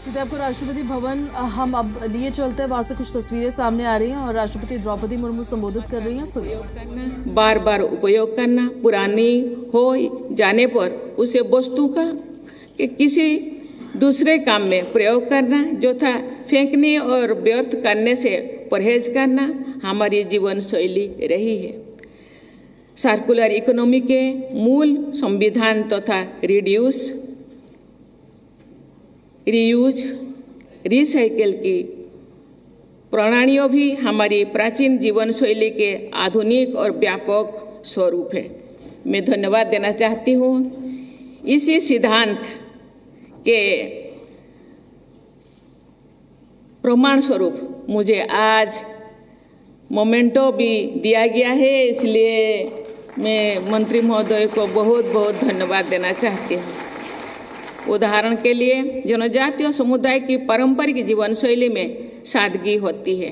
सीधे आपको राष्ट्रपति भवन हम अब लिए चलते हैं, वहां से कुछ तस्वीरें सामने आ रही हैं और राष्ट्रपति द्रौपदी मुर्मू संबोधित कर रही हैं। सुनिए। बार बार उपयोग करना, पुरानी हो जाने पर उसे वस्तु का किसी दूसरे काम में प्रयोग करना, जो था फेंकने और व्यर्थ करने से परहेज करना हमारी जीवन शैली रही है। सर्कुलर इकोनॉमी के मूल संविधान तथा रिड्यूस, रीयूज, रिसाइकिल की प्रणालियों भी हमारी प्राचीन जीवन शैली के आधुनिक और व्यापक स्वरूप है। मैं धन्यवाद देना चाहती हूँ। इसी सिद्धांत के प्रमाण स्वरूप मुझे आज मोमेंटो भी दिया गया है, इसलिए मैं मंत्री महोदय को बहुत बहुत धन्यवाद देना चाहती हूँ। उदाहरण के लिए जनजातीय समुदाय की पारंपरिक जीवन शैली में सादगी होती है।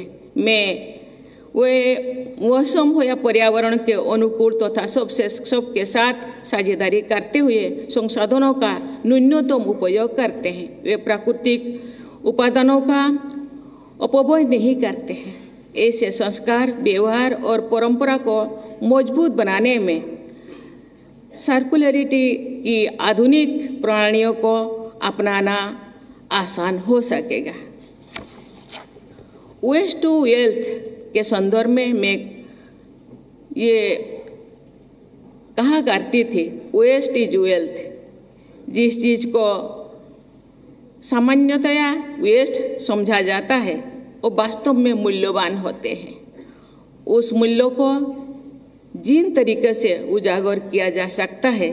वे मौसम हो या पर्यावरण के अनुकूल तथा सबके साथ साझेदारी करते हुए संसाधनों का न्यूनतम उपयोग करते हैं। वे प्राकृतिक उपादानों का अपव्यय नहीं करते हैं। ऐसे संस्कार, व्यवहार और परंपरा को मजबूत बनाने में सर्कुलरिटी की आधुनिक प्रणालियों को अपनाना आसान हो सकेगा। वेस्ट टू वेल्थ के संदर्भ में मैं ये कहा करती थी, वेस्ट इज वेल्थ। जिस चीज़ को सामान्यतया वेस्ट समझा जाता है वो वास्तव में मूल्यवान होते हैं। उस मूल्य को जिन तरीके से उजागर किया जा सकता है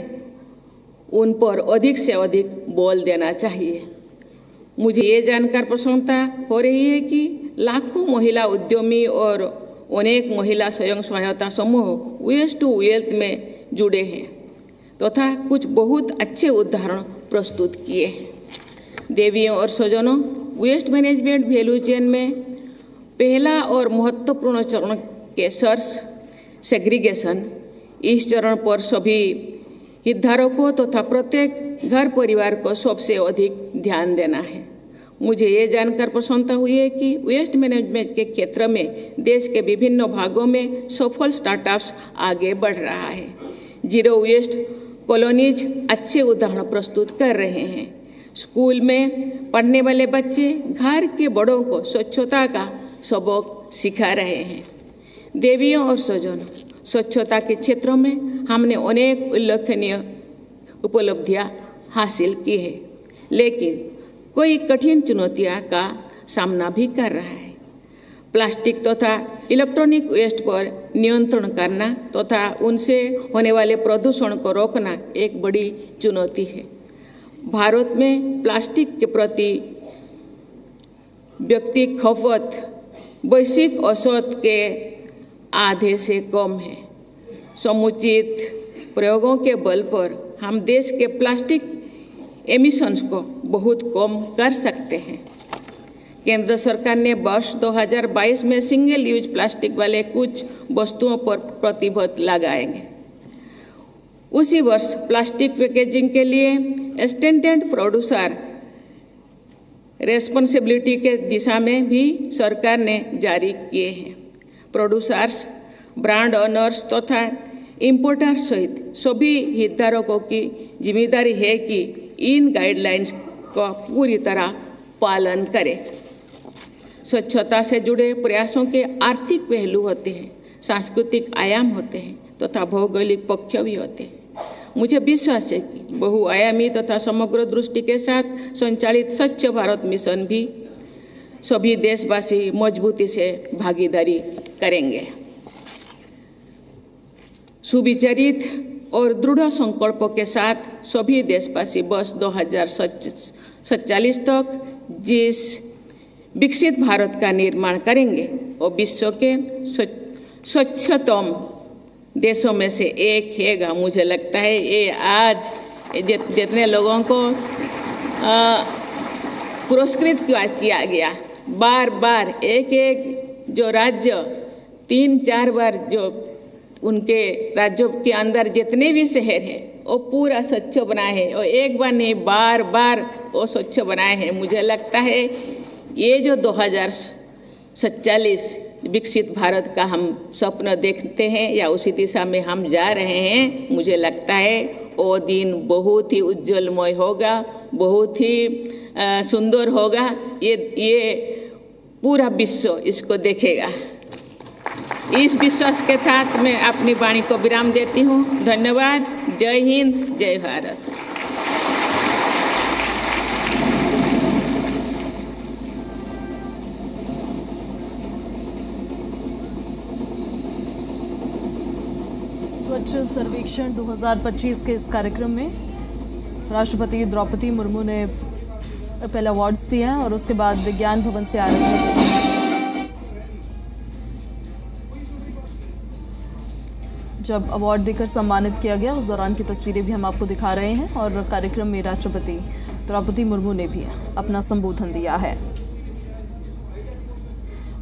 उन पर अधिक से अधिक बल देना चाहिए। मुझे ये जानकर प्रसन्नता हो रही है कि लाखों महिला उद्यमी और अनेक महिला स्वयं सहायता समूह वेस्ट टू वेल्थ में जुड़े हैं तथा कुछ बहुत अच्छे उदाहरण प्रस्तुत किए हैं। देवियों और स्वजनों, वेस्ट मैनेजमेंट वैल्यू चेन में पहला और महत्वपूर्ण चरण के सर्च सेग्रीगेशन, इस चरण पर सभी हितधारकों तथा प्रत्येक घर परिवार को सबसे अधिक ध्यान देना है। मुझे ये जानकर प्रसन्नता हुई है कि वेस्ट मैनेजमेंट के क्षेत्र में देश के विभिन्न भागों में सफल स्टार्टअप्स आगे बढ़ रहा है। जीरो वेस्ट कॉलोनीज अच्छे उदाहरण प्रस्तुत कर रहे हैं। स्कूल में पढ़ने वाले बच्चे घर के बड़ों को स्वच्छता का सबक सिखा रहे हैं। देवियों और स्वजनों, स्वच्छता के क्षेत्रों में हमने अनेक उल्लेखनीय उपलब्धियां हासिल की है, लेकिन कोई कठिन चुनौतियां का सामना भी कर रहा है। प्लास्टिक तथा इलेक्ट्रॉनिक वेस्ट पर नियंत्रण करना तथा उनसे होने वाले प्रदूषण को रोकना एक बड़ी चुनौती है। भारत में प्लास्टिक के प्रति व्यक्ति खपत वैश्विक औसत के आधे से कम है। समुचित प्रयोगों के बल पर हम देश के प्लास्टिक एमिशंस को बहुत कम कर सकते हैं। केंद्र सरकार ने वर्ष 2022 में सिंगल यूज प्लास्टिक वाले कुछ वस्तुओं पर प्रतिबंध लगाएंगे। उसी वर्ष प्लास्टिक पैकेजिंग के लिए स्टैंडर्ड प्रोड्यूसर रेस्पॉन्सिबिलिटी के दिशा में भी सरकार ने जारी किए हैं। प्रोड्यूसर्स, ब्रांड ओनर्स तथा इंपोर्टर्स सहित सभी हितधारकों की जिम्मेदारी है कि इन गाइडलाइंस का पूरी तरह पालन करें। स्वच्छता से जुड़े प्रयासों के आर्थिक पहलू होते हैं, सांस्कृतिक आयाम होते हैं तथा भौगोलिक पक्ष भी होते हैं। मुझे विश्वास है कि बहुआयामी तथा समग्र दृष्टि के साथ संचालित स्वच्छ भारत मिशन भी सभी देशवासी मजबूती से भागीदारी करेंगे। सुविचारित और दृढ़ संकल्पों के साथ सभी देशवासी वर्ष 2047 तक जिस विकसित भारत का निर्माण करेंगे और विश्व के स्वच्छतम देशों में से एक हैगा। मुझे लगता है ये आज जितने लोगों को पुरस्कृत किया गया, बार बार एक एक जो राज्य 3-4 बार जो उनके राज्यों के अंदर जितने भी शहर हैं वो पूरा स्वच्छ बनाए हैं और एक बार नहीं बार बार वो स्वच्छ बनाए हैं। मुझे लगता है ये जो 2047 विकसित भारत का हम स्वप्न देखते हैं या उसी दिशा में हम जा रहे हैं, मुझे लगता है वो दिन बहुत ही उज्जवलमय होगा, बहुत ही सुंदर होगा। ये पूरा विश्व इसको देखेगा। इस विश्वास के साथ मैं अपनी वाणी को विराम देती हूँ। धन्यवाद। जय हिंद, जय भारत। स्वच्छ सर्वेक्षण 2025 के इस कार्यक्रम में राष्ट्रपति द्रौपदी मुर्मू ने पहले अवार्ड्स दिए हैं और उसके बाद विज्ञान भवन से आ रही है। जब अवार्ड देकर सम्मानित किया गया उस दौरान की तस्वीरें भी हम आपको दिखा रहे हैं और कार्यक्रम में राष्ट्रपति द्रौपदी मुर्मू ने भी अपना संबोधन दिया है।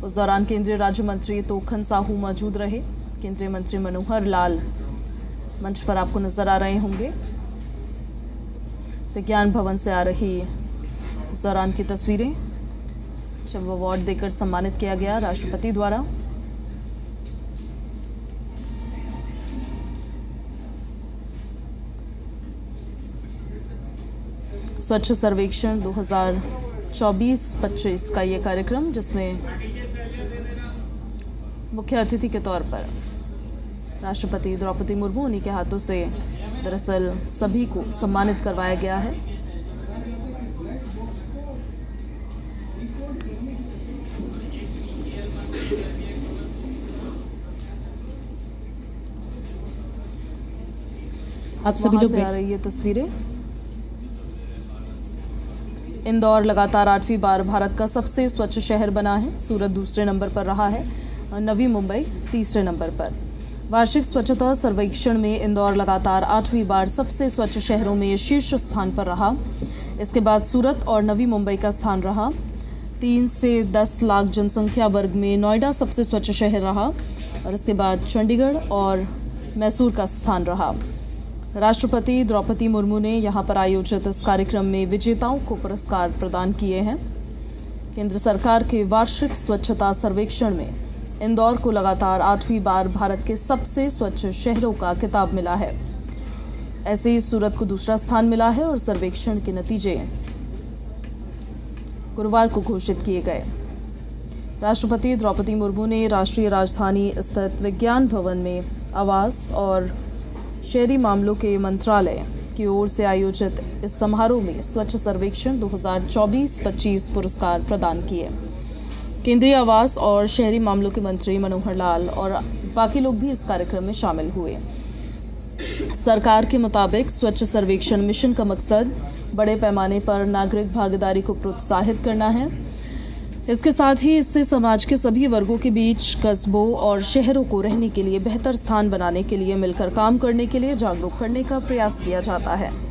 उस दौरान केंद्रीय राज्य मंत्री तोखन साहू मौजूद रहे। केंद्रीय मंत्री मनोहर लाल मंच पर आपको नजर आ रहे होंगे। विज्ञान भवन से आ रही उस दौरान की तस्वीरें जब अवार्ड देकर सम्मानित किया गया राष्ट्रपति द्वारा। स्वच्छ सर्वेक्षण 2024-25 का ये कार्यक्रम, जिसमें मुख्य अतिथि के तौर पर राष्ट्रपति द्रौपदी मुर्मू, उन्हीं के हाथों से दरअसल सभी को सम्मानित करवाया गया है। आप सभी लोग आ रही है तस्वीरें। इंदौर लगातार 8वीं बार भारत का सबसे स्वच्छ शहर बना है। सूरत दूसरे नंबर पर रहा है और नवी मुंबई तीसरे नंबर पर। वार्षिक स्वच्छता सर्वेक्षण में इंदौर लगातार 8वीं बार सबसे स्वच्छ शहरों में शीर्ष स्थान पर रहा। इसके बाद सूरत और नवी मुंबई का स्थान रहा। 3 से 10 लाख जनसंख्या वर्ग में नोएडा सबसे स्वच्छ शहर रहा और इसके बाद चंडीगढ़ और मैसूर का स्थान रहा। राष्ट्रपति द्रौपदी मुर्मू ने यहां पर आयोजित इस कार्यक्रम में विजेताओं को पुरस्कार प्रदान किए हैं। केंद्र सरकार के वार्षिक स्वच्छता सर्वेक्षण में इंदौर को लगातार 8वीं बार भारत के सबसे स्वच्छ शहरों का खिताब मिला है। ऐसे ही सूरत को दूसरा स्थान मिला है और सर्वेक्षण के नतीजे गुरुवार को घोषित किए गए। राष्ट्रपति द्रौपदी मुर्मू ने राष्ट्रीय राजधानी स्थित विज्ञान भवन में आवास और शहरी मामलों के मंत्रालय की ओर से आयोजित इस समारोह में स्वच्छ सर्वेक्षण 2024-25 पुरस्कार प्रदान किए। केंद्रीय आवास और शहरी मामलों के मंत्री मनोहर लाल और बाकी लोग भी इस कार्यक्रम में शामिल हुए। सरकार के मुताबिक स्वच्छ सर्वेक्षण मिशन का मकसद बड़े पैमाने पर नागरिक भागीदारी को प्रोत्साहित करना है। इसके साथ ही इससे समाज के सभी वर्गों के बीच कस्बों और शहरों को रहने के लिए बेहतर स्थान बनाने के लिए मिलकर काम करने के लिए जागरूक करने का प्रयास किया जाता है।